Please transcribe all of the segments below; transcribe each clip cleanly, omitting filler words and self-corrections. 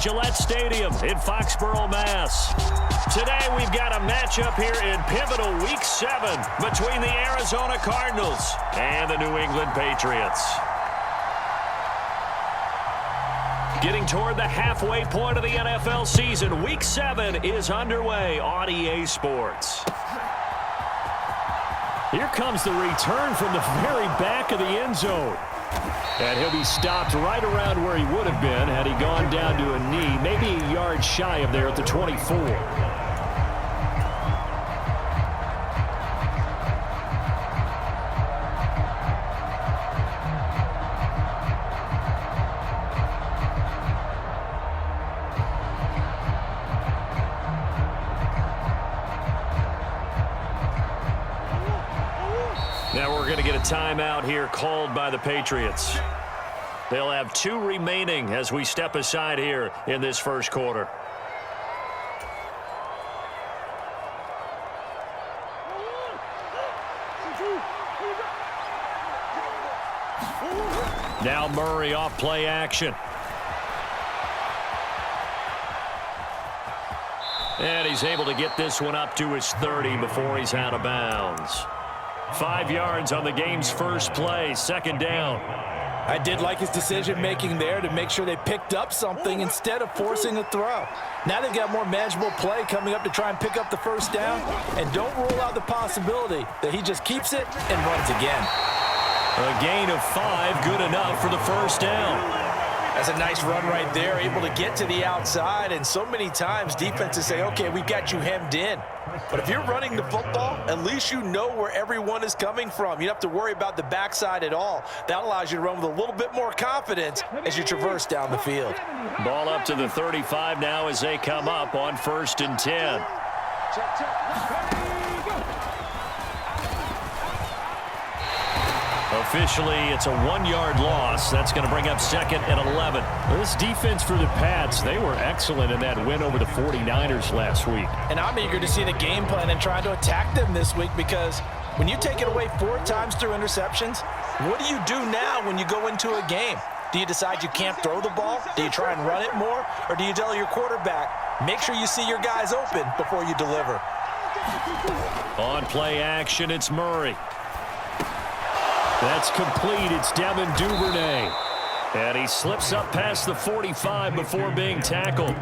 Gillette Stadium in Foxborough, Mass. Today we've got a matchup here in pivotal Week 7 between the Arizona Cardinals and the New England Patriots. Getting toward the halfway point of the NFL season, Week 7 is underway on EA Sports. Here comes the return from the very back of the end zone. And he'll be stopped right around where he would have been had he gone down to a knee, maybe a yard shy of there at the 24. Now we're going to get a timeout here called by the Patriots. They'll have 2 remaining as we step aside here in this first quarter. Now Murray off play action. And he's able to get this one up to his 30 before he's out of bounds. 5 yards on the game's first play, second down. I did like his decision-making there to make sure they picked up something instead of forcing a throw. Now they've got more manageable play coming up to try and pick up the first down, and don't rule out the possibility that he just keeps it and runs again. A gain of 5, good enough for the first down. That's a nice run right there, able to get to the outside, and so many times defenses say, okay, we've got you hemmed in. But if you're running the football, at least you know where everyone is coming from. You don't have to worry about the backside at all. That allows you to run with a little bit more confidence as you traverse down the field. Ball up to the 35 now as they come up on 1st and 10. Officially, it's a 1-yard loss. That's going to bring up 2nd and 11. This defense for the Pats, they were excellent in that win over the 49ers last week. And I'm eager to see the game plan and try to attack them this week, because when you take it away 4 times through interceptions, what do you do now when you go into a game? Do you decide you can't throw the ball? Do you try and run it more? Or do you tell your quarterback, make sure you see your guys open before you deliver? On play action, it's Murray. That's complete. It's Devin Duvernay. And he slips up past the 45 before being tackled.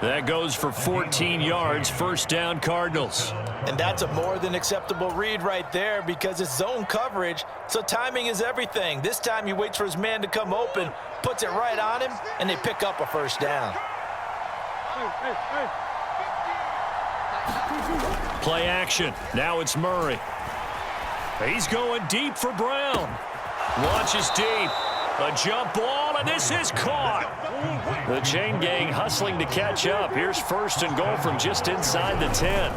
That goes for 14 yards, first down Cardinals. And that's a more than acceptable read right there, because it's zone coverage, so timing is everything. This time he waits for his man to come open, puts it right on him, and they pick up a first down. Play action. Now it's Murray. He's going deep for Brown. Launches deep. A jump ball, and this is caught. The chain gang hustling to catch up. Here's 1st and goal from just inside the 10.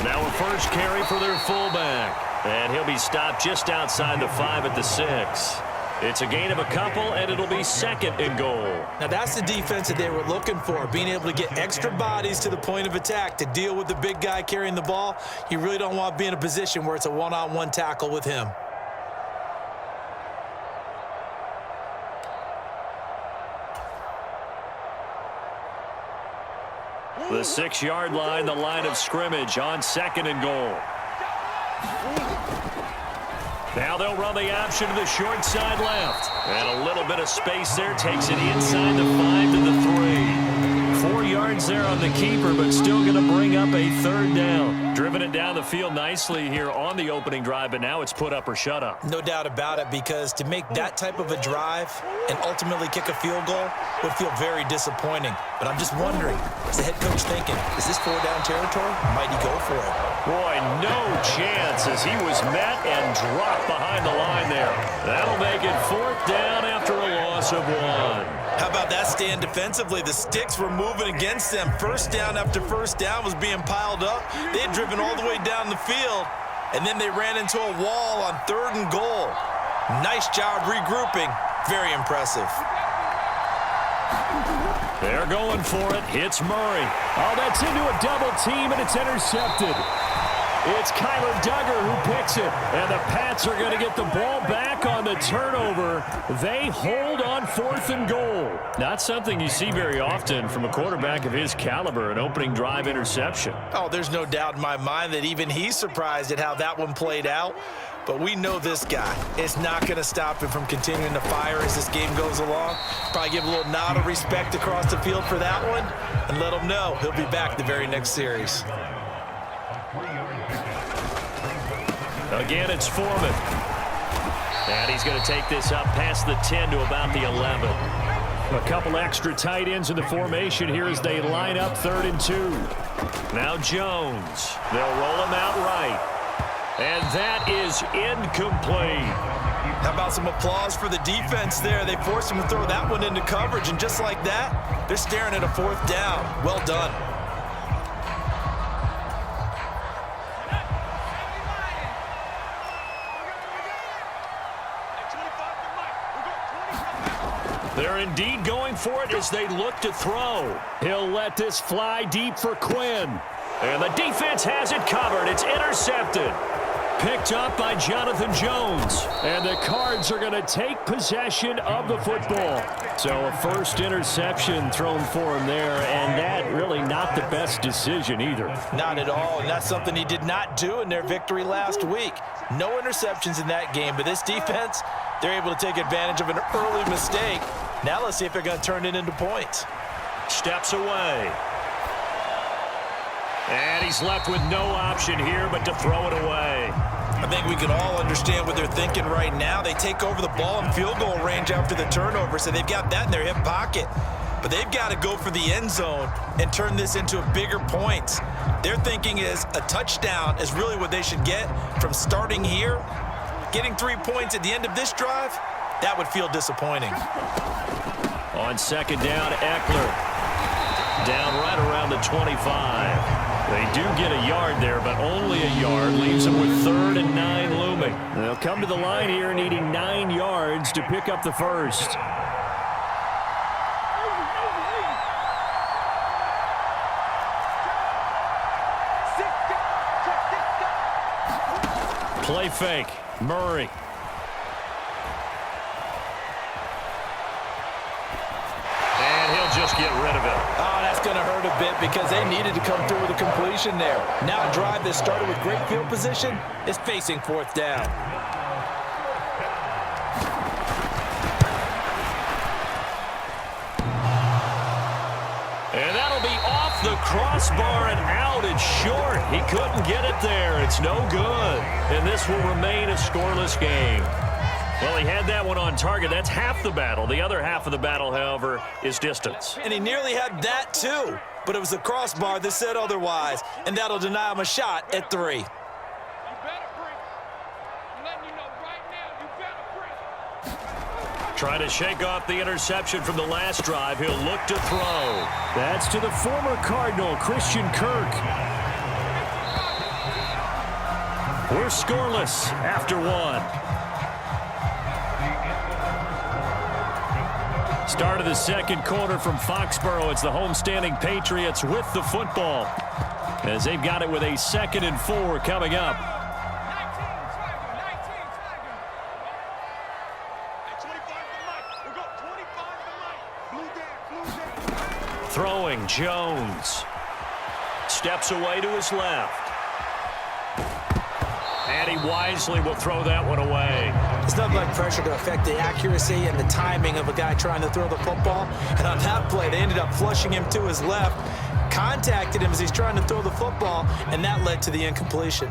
Now a first carry for their fullback. And he'll be stopped just outside the 5 at the 6. It's a gain of a couple, and it'll be 2nd and goal. Now that's the defense that they were looking for, being able to get extra bodies to the point of attack to deal with the big guy carrying the ball. You really don't want to be in a position where it's a one-on-one tackle with him. The 6-yard line, the line of scrimmage on 2nd and goal. Now they'll run the option to the short side left. And a little bit of space there takes it inside the 5 to the 3. 4 yards there on the keeper, but still going to bring up a 3rd down. Driven it down the field nicely here on the opening drive, but now it's put up or shut up. No doubt about it, because to make that type of a drive and ultimately kick a field goal would feel very disappointing. But I'm just wondering, is the head coach thinking, is this 4-down territory? Might he go for it? Boy, no chance as he was met and dropped behind the line there. That'll make it 4th down after a loss of 1. How about that stand defensively? The sticks were moving against them. First down after first down was being piled up. They had driven all the way down the field, and then they ran into a wall on 3rd and goal. Nice job regrouping. Very impressive. They're going for it. It's Murray. Oh, that's into a double team, and it's intercepted. It's Kyler Duggar who picks it. And the Pats are going to get the ball back on the turnover. They hold on 4th and goal. Not something you see very often from a quarterback of his caliber, an opening drive interception. Oh, there's no doubt in my mind that even he's surprised at how that one played out. But we know this guy is not going to stop him from continuing to fire as this game goes along. Probably give a little nod of respect across the field for that one and let him know he'll be back the very next series. Again, it's Foreman. And he's going to take this up past the 10 to about the 11. A couple extra tight ends in the formation here as they line up 3rd and 2. Now Jones. They'll roll him out right. And that is incomplete. How about some applause for the defense there? They forced him to throw that one into coverage, and just like that, they're staring at a 4th down. Well done. They're indeed going for it as they look to throw. He'll let this fly deep for Quinn. And the defense has it covered. It's intercepted. Picked up by Jonathan Jones. And the Cards are going to take possession of the football. So a first interception thrown for him there, and that really not the best decision either. Not at all, and that's something he did not do in their victory last week. No interceptions in that game, but this defense, they're able to take advantage of an early mistake. Now let's see if they're going to turn it into points. Steps away. And he's left with no option here but to throw it away. I think we can all understand what they're thinking right now. They take over the ball in field goal range after the turnover, so they've got that in their hip pocket. But they've got to go for the end zone and turn this into a bigger point. Their thinking is a touchdown is really what they should get from starting here. Getting 3 points at the end of this drive, that would feel disappointing. On 2nd down, Eckler. Down right around the 25. They do get a yard there, but only a yard. Leaves them with 3rd and 9 looming. They'll come to the line here needing 9 yards to pick up the first. Play fake. Murray. And he'll just get rid of it. Oh, that's going to hurt a bit because they needed to come through with a completion there. Now a drive that started with great field position is facing 4th down. And that'll be off the crossbar and out. It's short. He couldn't get it there. It's no good. And this will remain a scoreless game. Well, he had that one on target. That's half the battle. The other half of the battle, however, is distance. And he nearly had that too. But it was the crossbar that said otherwise. And that'll deny him a shot at 3. Trying to shake off the interception from the last drive. He'll look to throw. That's to the former Cardinal, Christian Kirk. We're scoreless after 1. Start of the 2nd quarter from Foxborough. It's the homestanding Patriots with the football as they've got it with a 2nd and 4 coming up. Throwing, Jones. Steps away to his left. And he wisely will throw that one away. It's nothing like pressure to affect the accuracy and the timing of a guy trying to throw the football. And on that play, they ended up flushing him to his left, contacted him as he's trying to throw the football, and that led to the incompletion.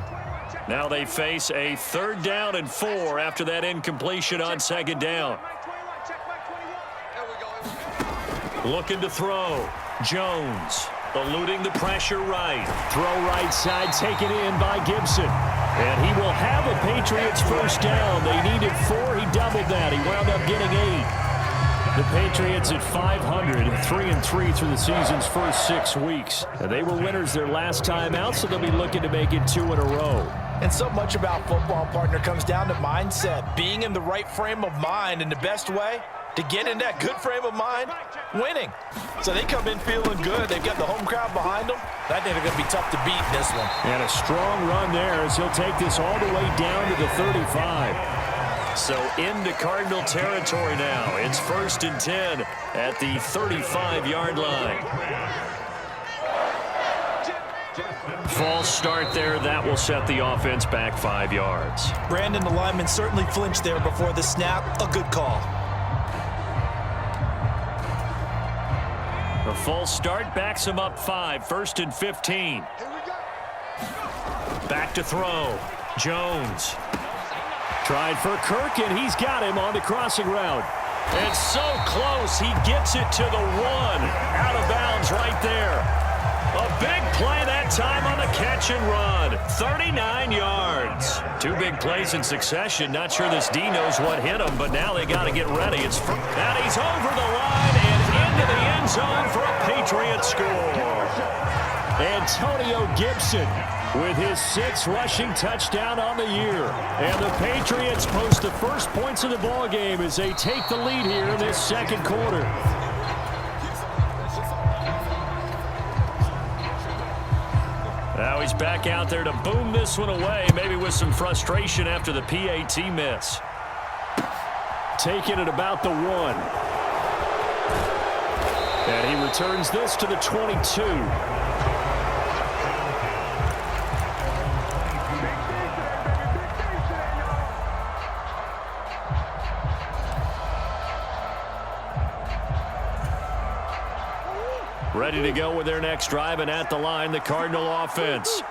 Now they face a 3rd down and 4 after that incompletion on 2nd down. Looking to throw. Jones eluding the pressure right. Throw right side taken in by Gibson. And he will have a Patriots first down. They needed 4. He doubled that. He wound up getting 8. The Patriots at 500, 3-3 through the season's first 6 weeks. And they were winners their last time out, so they'll be looking to make it 2 in a row. And so much about football, partner, comes down to mindset. Being in the right frame of mind, and the best way to get in that good frame of mind, winning. So they come in feeling good. They've got the home crowd behind them. I think they're going to be tough to beat in this one. And a strong run there as he'll take this all the way down to the 35. So into Cardinal territory now. It's 1st and 10 at the 35-yard line. False start there. That will set the offense back 5 yards. Brandon, the lineman certainly flinched there before the snap. A good call. The false start backs him up 5. 1st and 15. Back to throw. Jones. Tried for Kirk, and he's got him on the crossing route. And so close, he gets it to the 1. Out of bounds right there. A big play that time on the catch and run. 39 yards. 2 big plays in succession. Not sure this D knows what hit him, but now they got to get ready. And he's over the line and into the end zone for a Patriot score. Antonio Gibson with his 6th rushing touchdown on the year. And the Patriots post the first points of the ball game as they take the lead here in this second quarter. Now he's back out there to boom this one away, maybe with some frustration after the PAT miss. Taking it about the 1. And he returns this to the 22. Ready to go with their next drive, and at the line, the Cardinal offense.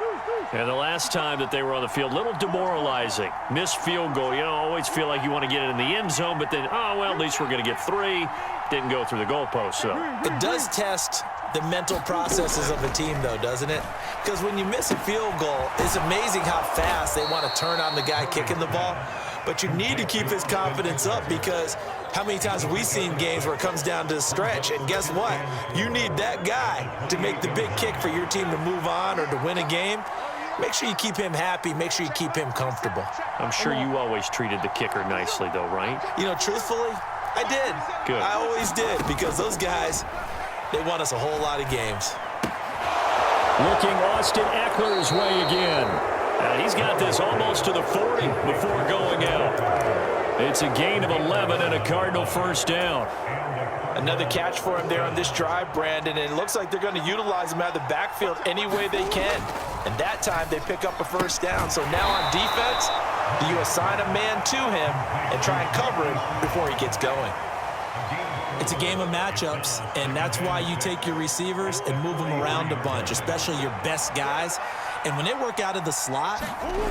And the last time that they were on the field, a little demoralizing. Missed field goal. You know, always feel like you want to get it in the end zone, but then, oh, well, at least we're going to get 3. Didn't go through the goalpost, so. It does test the mental processes of a team, though, doesn't it? Because when you miss a field goal, it's amazing how fast they want to turn on the guy kicking the ball. But you need to keep his confidence up, because how many times have we seen games where it comes down to a stretch? And guess what? You need that guy to make the big kick for your team to move on or to win a game. Make sure you keep him happy. Make sure you keep him comfortable. I'm sure you always treated the kicker nicely, though, right? You know, truthfully, I did. Good. I always did, because those guys, they won us a whole lot of games. Looking Austin Eckler's way again. He's got this almost to the 40 before going out. It's a gain of 11 and a Cardinal first down. Another catch for him there on this drive, Brandon, and it looks like they're going to utilize him out of the backfield any way they can. And that time they pick up a first down. So now on defense, do you assign a man to him and try and cover him before he gets going? It's a game of matchups, and that's why you take your receivers and move them around a bunch, especially your best guys. And when they work out of the slot,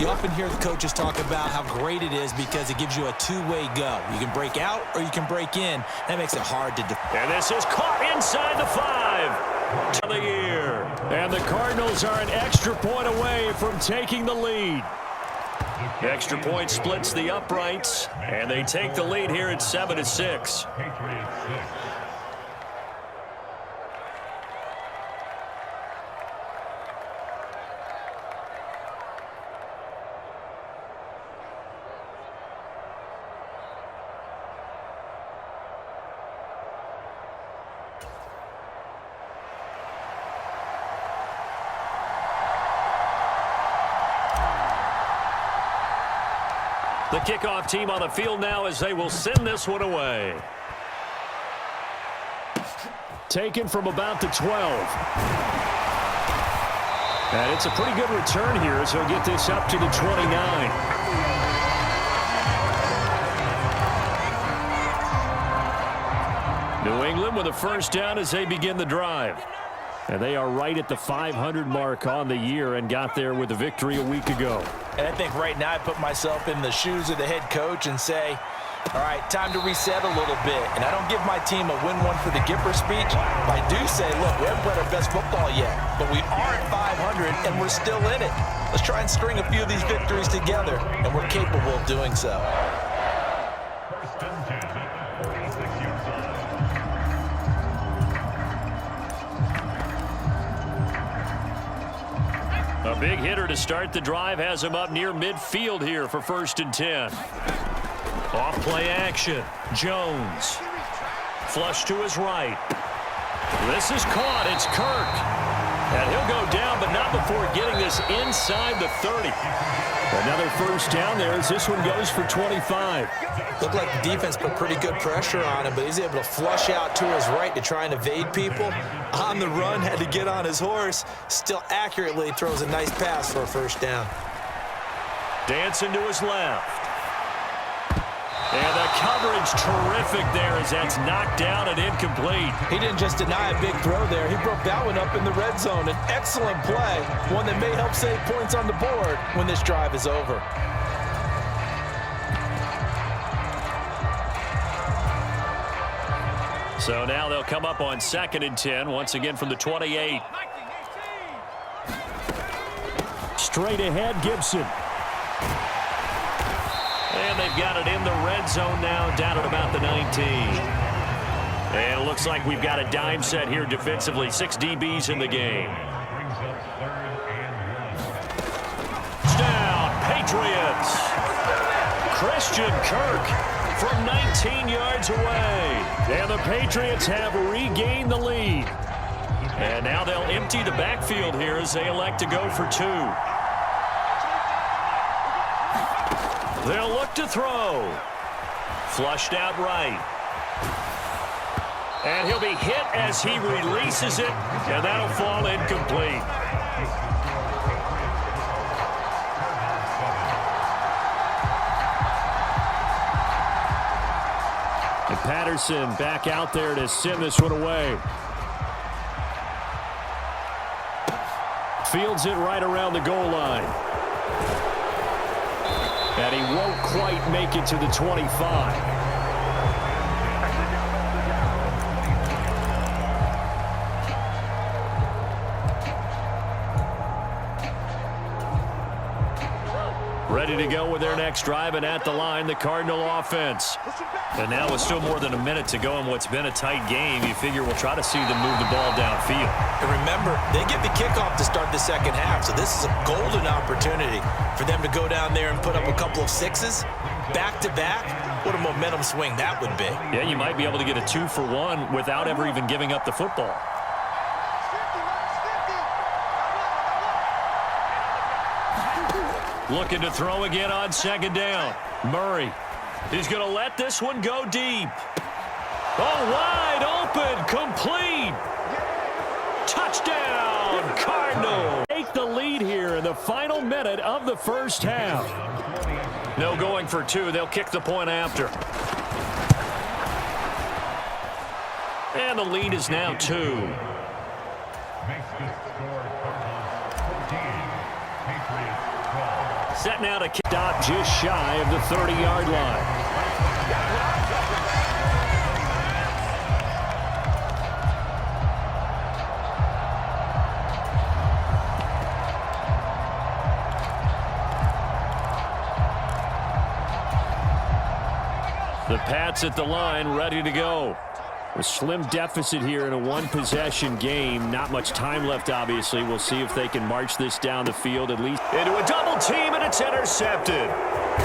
you often hear the coaches talk about how great it is because it gives you a two-way go. You can break out or you can break in. That makes it hard to defend. And this is caught inside the 5 of the year. And the Cardinals are an extra point away from taking the lead. The extra point splits the uprights, and they take the lead here at 7-6. The kickoff team on the field now as they will send this one away. Taken from about the 12. And it's a pretty good return here as he'll get this up to the 29. New England with a first down as they begin the drive. And they are right at the 500 mark on the year and got there with a victory a week ago. And I think right now I put myself in the shoes of the head coach and say, all right, time to reset a little bit. And I don't give my team a win one for the Gipper speech. But I do say, look, we haven't played our best football yet, but we are at 500 and we're still in it. Let's try and string a few of these victories together, and we're capable of doing so. A big hitter to start the drive has him up near midfield here for 1st and 10. Off play action. Jones. Flush to his right. This is caught. It's Kirk. And he'll go down, but not before getting this inside the 30. Another first down there as this one goes for 25. Looked like the defense put pretty good pressure on him, but he's able to flush out to his right to try and evade people. On the run, had to get on his horse. Still accurately throws a nice pass for a first down. Dancing to his left. And the coverage terrific there as that's knocked down and incomplete. He didn't just deny a big throw there. He broke that one up in the red zone. An excellent play, one that may help save points on the board when this drive is over. So now they'll come up on 2nd and 10, once again from the 28. Straight ahead, Gibson. And they've got it in the red zone now, down at about the 19. And it looks like we've got a dime set here defensively. 6 DBs in the game. It's down, Patriots. Christian Kirk from 19 yards away. And the Patriots have regained the lead. And now they'll empty the backfield here as they elect to go for 2. They'll look to throw. Flushed out right. And he'll be hit as he releases it, and that'll fall incomplete. And Patterson back out there to send this one away. Fields it right around the goal line. And he won't quite make it to the 25. Ready to go with their next drive, and at the line, the Cardinal offense. And now with still more than a minute to go in what's been a tight game, you figure we'll try to see them move the ball downfield. And remember, they get the kickoff to start the second half, so this is a golden opportunity for them to go down there and put up a couple of 6s back-to-back. What a momentum swing that would be. Yeah, you might be able to get a 2-for-1 without ever even giving up the football. Looking to throw again on 2nd down. Murray. He's going to let this one go deep. Oh, wide open, complete. Touchdown, Cardinals. Take the lead here in the final minute of the first half. No going for 2. They'll kick the point after. And the lead is now 2. Set now to kick stop just shy of the 30-yard line. The Pats at the line, ready to go. A slim deficit here in a one-possession game. Not much time left, obviously. We'll see if they can march this down the field at least. Into a double team, and it's intercepted.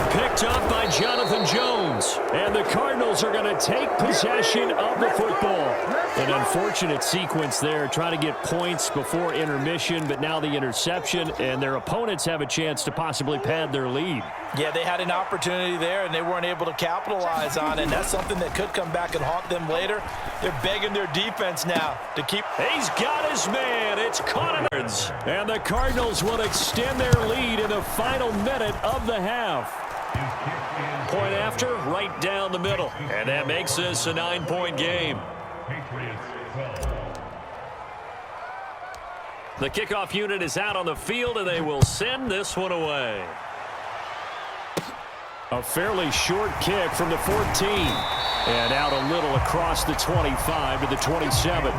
Picked up by Jonathan Jones. And the Cardinals are going to take possession of the football. An unfortunate sequence there, trying to get points before intermission, but now the interception, and their opponents have a chance to possibly pad their lead. Yeah, they had an opportunity there, and they weren't able to capitalize on it, and that's something that could come back and haunt them later. They're begging their defense now to keep. He's got his man. It's Cardinals. And the Cardinals will extend their lead in the final minute of the half. Point after, right down the middle. And that makes this a 9-point game. The kickoff unit is out on the field, and they will send this one away. A fairly short kick from the 14. And out a little across the 25 to the 27.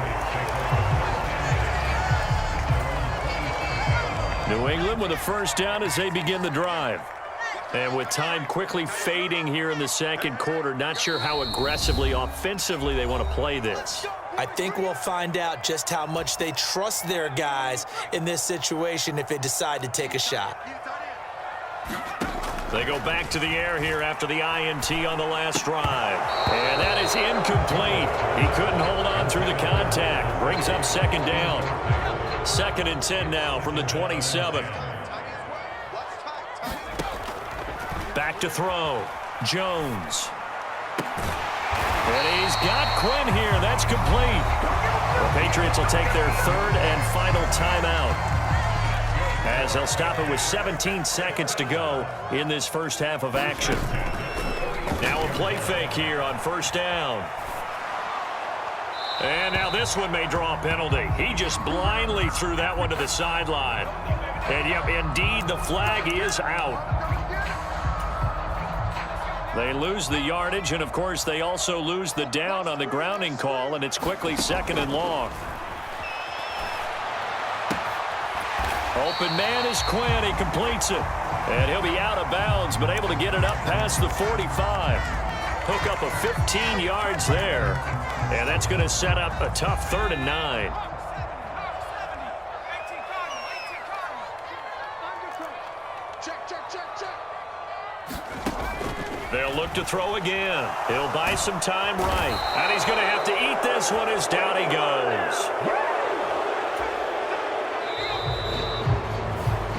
New England with a first down as they begin the drive. And with time quickly fading here in the second quarter, not sure how aggressively, offensively they want to play this. I think we'll find out just how much they trust their guys in this situation if they decide to take a shot. They go back to the air here after the INT on the last drive. And that is incomplete. He couldn't hold on through the contact. Brings up second down. 2nd and 10 now from the 27. Back to throw. Jones. And he's got Quinn here. That's complete. The Patriots will take their 3rd and final timeout, as they'll stop it with 17 seconds to go in this first half of action. Now a play fake here on 1st down. And now this one may draw a penalty. He just blindly threw that one to the sideline. And yep, indeed, the flag is out. They lose the yardage, and of course they also lose the down on the grounding call, and it's quickly 2nd and long. Open man is Quinn. He completes it. And he'll be out of bounds, but able to get it up past the 45. Hook up a 15 yards there. And that's going to set up a tough 3rd and 9. They'll look to throw again. He'll buy some time right. And he's going to have to eat this one as down he goes.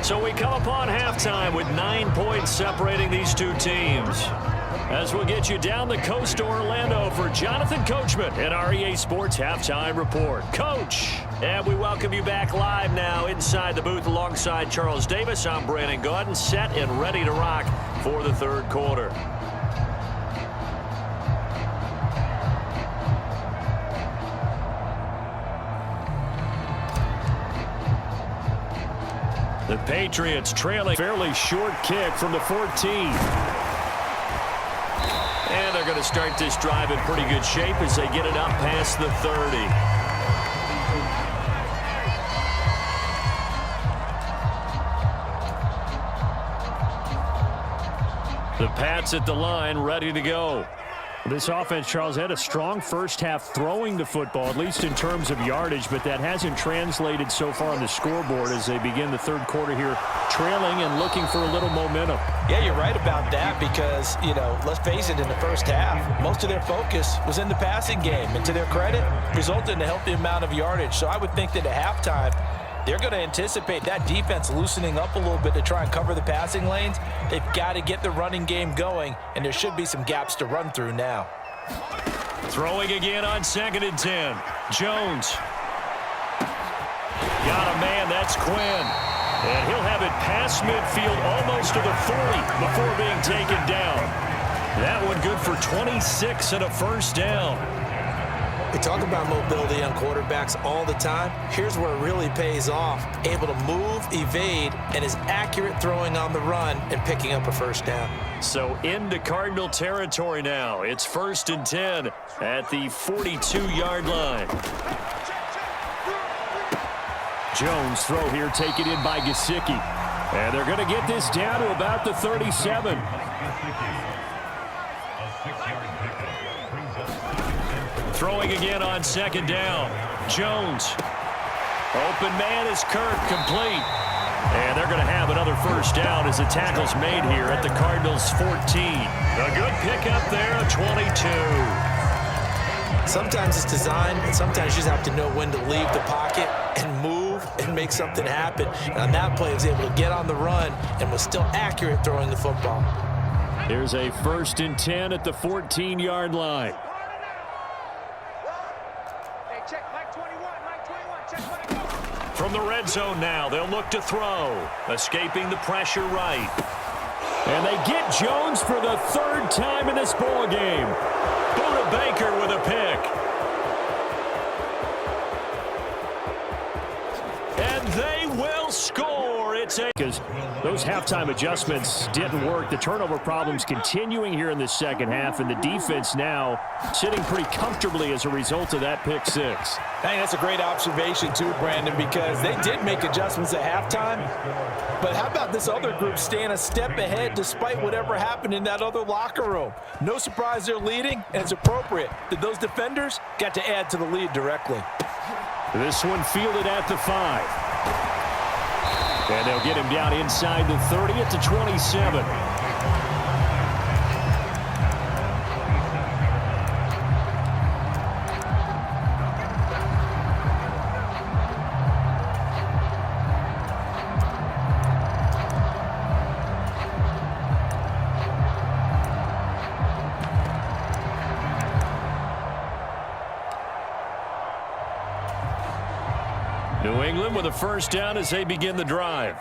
So we come upon halftime with 9 points separating these two teams. As we'll get you down the coast to Orlando for Jonathan Coachman and our EA Sports Halftime Report. Coach, and we welcome you back live now inside the booth alongside Charles Davis. I'm Brandon Gaudin, set and ready to rock for the 3rd quarter. The Patriots trailing, fairly short kick from the 14. And they're going to start this drive in pretty good shape as they get it up past the 30. The Pats at the line, ready to go. This offense, Charles, had a strong first half throwing the football, at least in terms of yardage, but that hasn't translated so far on the scoreboard as they begin the 3rd quarter here, trailing and looking for a little momentum. Yeah, you're right about that because, let's face it, in the first half, most of their focus was in the passing game. And to their credit, resulted in a healthy amount of yardage. So I would think that at halftime, they're going to anticipate that defense loosening up a little bit to try and cover the passing lanes. They've got to get the running game going, and there should be some gaps to run through now. Throwing again on 2nd and 10. Jones. Got a man, that's Quinn. And he'll have it past midfield almost to the 40 before being taken down. That one good for 26 and a 1st down. We talk about mobility on quarterbacks all the time. Here's where it really pays off. Able to move, evade, and is accurate throwing on the run and picking up a 1st down. So into Cardinal territory now. It's 1st and 10 at the 42-yard line. Jones throw here taken in by Gesicki. And they're going to get this down to about the 37. Throwing again on 2nd down. Jones. Open man is Kirk, complete. And they're going to have another 1st down as the tackle's made here at the Cardinals' 14. A good pickup there, a 22. Sometimes it's design, and sometimes you just have to know when to leave the pocket and move and make something happen. And on that play, he was able to get on the run and was still accurate throwing the football. Here's a 1st and 10 at the 14-yard line. From the red zone now, they'll look to throw. Escaping the pressure right. And they get Jones for the 3rd time in this ball game. Buda Baker with a pick. And they will score. It's a... Because those halftime adjustments didn't work. The turnover problems continuing here in the 2nd half, and the defense now sitting pretty comfortably as a result of that pick 6. I think that's a great observation too, Brandon, because they did make adjustments at halftime. But how about this other group staying a step ahead despite whatever happened in that other locker room? No surprise they're leading, and it's appropriate that those defenders got to add to the lead directly. This one fielded at the 5. And they'll get him down inside the 30 at the 27. New England with a first down as they begin the drive.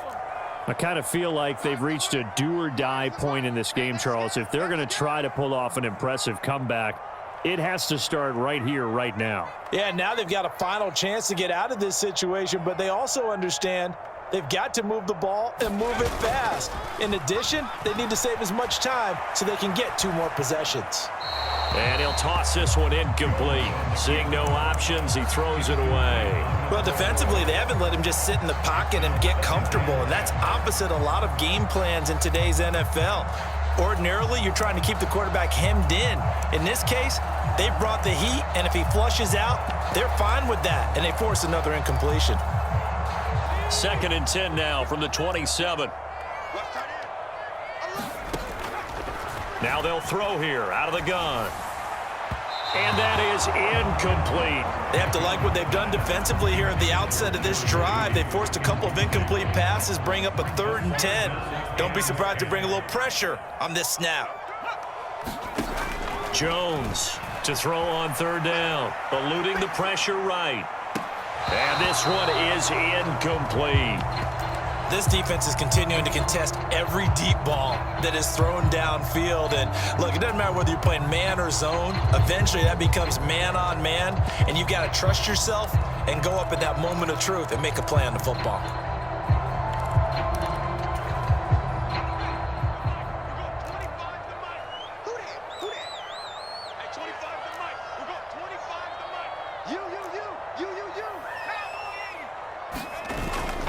I kind of feel like they've reached a do-or-die point in this game, Charles. If they're going to try to pull off an impressive comeback, it has to start right here, right now. Yeah, now they've got a final chance to get out of this situation, but they also understand they've got to move the ball and move it fast. In addition, they need to save as much time so they can get 2 more possessions. And he'll toss this one incomplete. Seeing no options, he throws it away. Well, defensively, they haven't let him just sit in the pocket and get comfortable, and that's opposite a lot of game plans in today's NFL. Ordinarily, you're trying to keep the quarterback hemmed in. In this case, they brought the heat, and if he flushes out, they're fine with that, and they force another incompletion. 2nd and 10 now from the 27. Now they'll throw here out of the gun. And that is incomplete. They have to like what they've done defensively here at the outset of this drive. They forced a couple of incomplete passes, bring up a 3rd and 10. Don't be surprised to bring a little pressure on this snap. Jones to throw on 3rd down, eluding the pressure right. And this one is incomplete. This defense is continuing to contest every deep ball that is thrown downfield. And look, it doesn't matter whether you're playing man or zone. Eventually, that becomes man on man. And you've got to trust yourself and go up at that moment of truth and make a play on the football.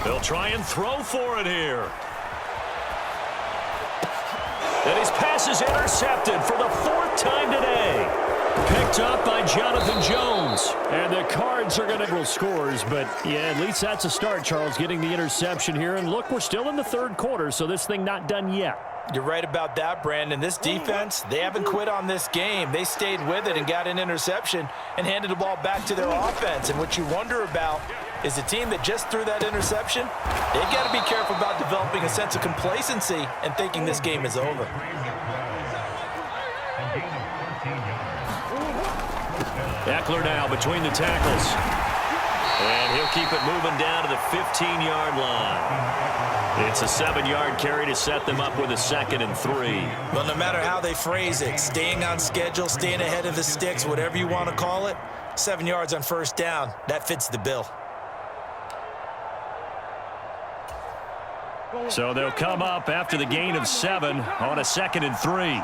They'll try and throw for it here. And his pass is intercepted for the 4th time today. Picked up by Jonathan Jones. And the Cards are going to scores, but yeah, at least that's a start, Charles, getting the interception here. And look, we're still in the 3rd quarter, so this thing not done yet. You're right about that, Brandon. This defense, they haven't quit on this game. They stayed with it and got an interception and handed the ball back to their offense. And what you wonder about is the team that just threw that interception, they've got to be careful about developing a sense of complacency and thinking this game is over. Eckler now between the tackles. And he'll keep it moving down to the 15-yard line. It's a 7-yard carry to set them up with a 2nd and 3. Well, no matter how they phrase it, staying on schedule, staying ahead of the sticks, whatever you want to call it, 7 yards on 1st down, that fits the bill. So they'll come up after the gain of 7 on a 2nd and 3.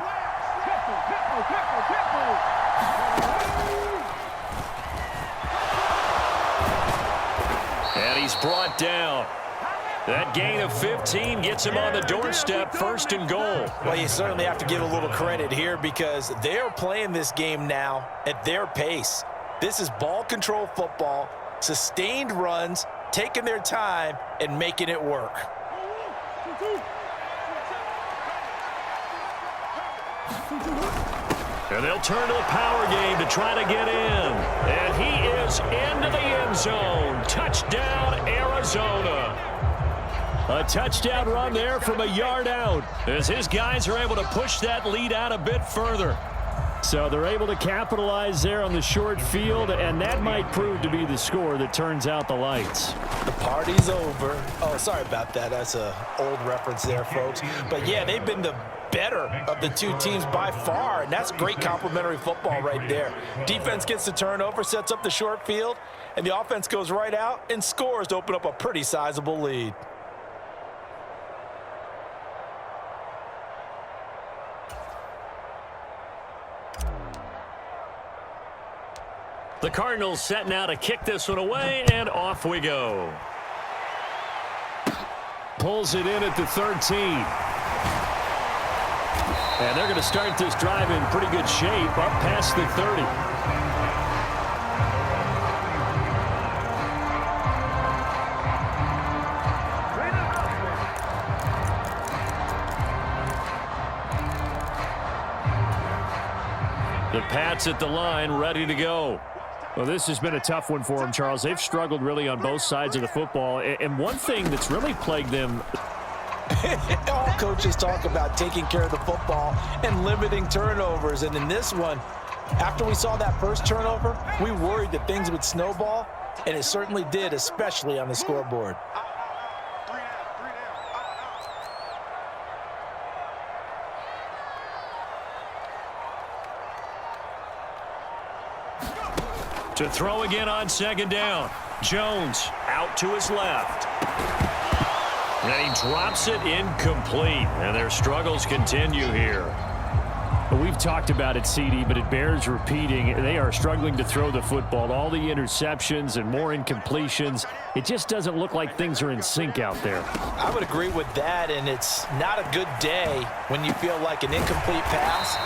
And he's brought down. That gain of 15 gets him on the doorstep, 1st and goal. Well, you certainly have to give a little credit here because they're playing this game now at their pace. This is ball control football, sustained runs, taking their time, and making it work. And they'll turn to the power game to try to get in. And he is into the end zone. Touchdown, Arizona. A touchdown run there from a yard out as his guys are able to push that lead out a bit further. So they're able to capitalize there on the short field, and that might prove to be the score that turns out the lights. The party's over. Oh, sorry about that. That's an old reference there, folks. But, yeah, they've been the better of the 2 teams by far, and that's great complimentary football right there. Defense gets the turnover, sets up the short field, and the offense goes right out and scores to open up a pretty sizable lead. The Cardinals set now to kick this one away, and off we go. Pulls it in at the 13. And they're going to start this drive in pretty good shape, up past the 30. The Pats at the line, ready to go. Well, this has been a tough one for them, Charles. They've struggled really on both sides of the football. And one thing that's really plagued them. All coaches talk about taking care of the football and limiting turnovers. And in this one, after we saw that first turnover, we worried that things would snowball. And it certainly did, especially on the scoreboard. To throw again on second down. Jones out to his left. And he drops it incomplete. And their struggles continue here. We've talked about it, CD, but it bears repeating. They are struggling to throw the football. All the interceptions and more incompletions. It just doesn't look like things are in sync out there. I would agree with that, and it's not a good day when you feel like an incomplete pass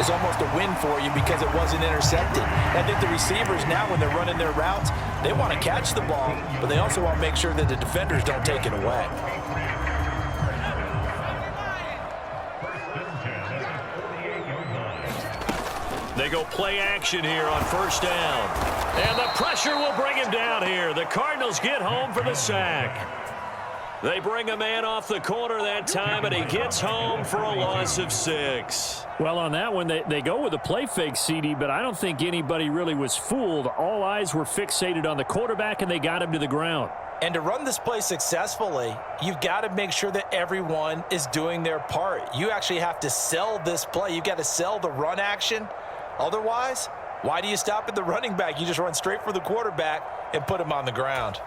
is almost a win for you because it wasn't intercepted. I think the receivers now, when they're running their routes, they want to catch the ball, but they also want to make sure that the defenders don't take it away. They go play action here on first down. And the pressure will bring him down here. The Cardinals get home for the sack. They bring a man off the corner that time, and he gets home for a loss of 6. Well, on that one, they go with a play fake, CD, but I don't think anybody really was fooled. All eyes were fixated on the quarterback, and they got him to the ground. And to run this play successfully, you've got to make sure that everyone is doing their part. You actually have to sell this play. You've got to sell the run action. Otherwise, why do you stop at the running back? You just run straight for the quarterback and put him on the ground.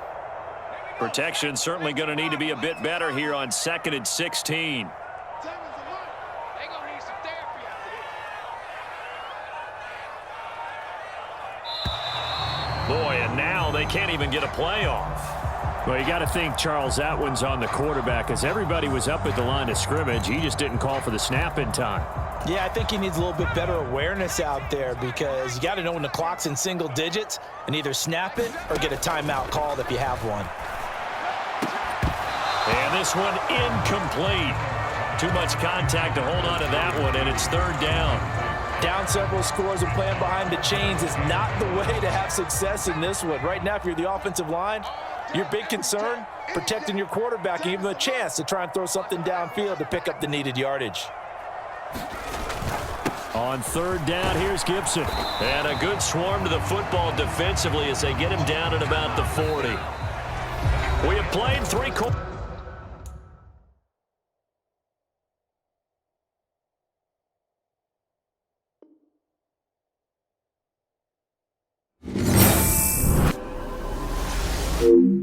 Protection certainly going to need to be a bit better here on 2nd and 16. Boy, and now they can't even get a play off. Well, you got to think, Charles, that one's on the quarterback as everybody was up at the line of scrimmage. He just didn't call for the snap in time. Yeah, I think he needs a little bit better awareness out there because you got to know when the clock's in single digits and either snap it or get a timeout called if you have one. And this one incomplete. Too much contact to hold on to that one, and it's 3rd down. Down several scores and playing behind the chains is not the way to have success in this one. Right now, if you're the offensive line, your big concern, protecting your quarterback and give him a chance to try and throw something downfield to pick up the needed yardage. On 3rd down, here's Gibson. And a good swarm to the football defensively as they get him down at about the 40. We have played 3 quarters. Thank you.